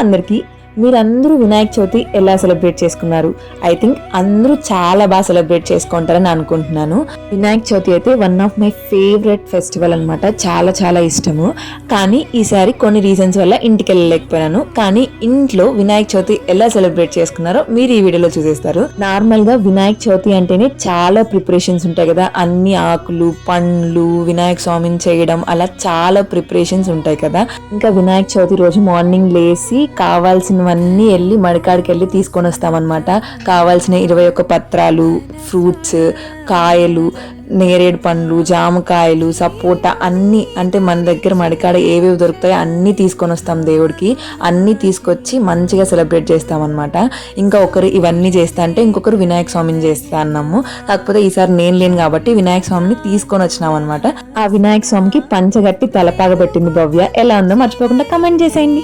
అందరికీ, మీరందరూ వినాయక చవితి ఎలా సెలబ్రేట్ చేసుకున్నారు? ఐ థింక్ అందరూ చాలా బాగా సెలబ్రేట్ చేసుకుంటారని అనుకుంటున్నాను. వినాయక చవితి అయితే one of my favourite festival అనమాట. చాలా చాలా ఇష్టము. కానీ ఈసారి కొన్ని రీజన్స్ వల్ల ఇంటికి వెళ్ళలేకపోయాను. కానీ ఇంట్లో వినాయక చవితి ఎలా సెలబ్రేట్ చేసుకున్నారో మీరు ఈ వీడియోలో చూసేస్తారు. నార్మల్ గా వినాయక చవితి అంటేనే చాలా ప్రిపరేషన్స్ ఉంటాయి కదా, అన్ని ఆకులు పండ్లు వినాయక స్వామిని చేయడం అలా చాలా ప్రిపరేషన్స్ ఉంటాయి కదా. ఇంకా వినాయక చవితి రోజు మార్నింగ్ లేసి కావాల్సినవన్నీ వెళ్ళి మడికాడికి వెళ్ళి తీసుకొని వస్తామన్నమాట. కావాల్సిన 21 పత్రాలు, ఫ్రూట్స్, కాయలు, నేరేడు పండ్లు, జామకాయలు, సపోటా అన్నీ, అంటే మన దగ్గర మడికాడ ఏవేవి దొరుకుతాయో అన్నీ తీసుకొని వస్తాం దేవుడికి. అన్నీ తీసుకొచ్చి మంచిగా సెలబ్రేట్ చేస్తామన్నమాట. ఇంకా ఒకరు ఇవన్నీ చేస్తా అంటే ఇంకొకరు వినాయక స్వామిని చేస్తా అన్నాము. కాకపోతే ఈసారి నేను లేను కాబట్టి వినాయక స్వామిని తీసుకొని వచ్చినాం అనమాట. ఆ వినాయక స్వామికి పంచగట్టి తలపాగ పెట్టింది భవ్య. ఎలా ఉందో మర్చిపోకుండా కమెంట్ చేసేయండి.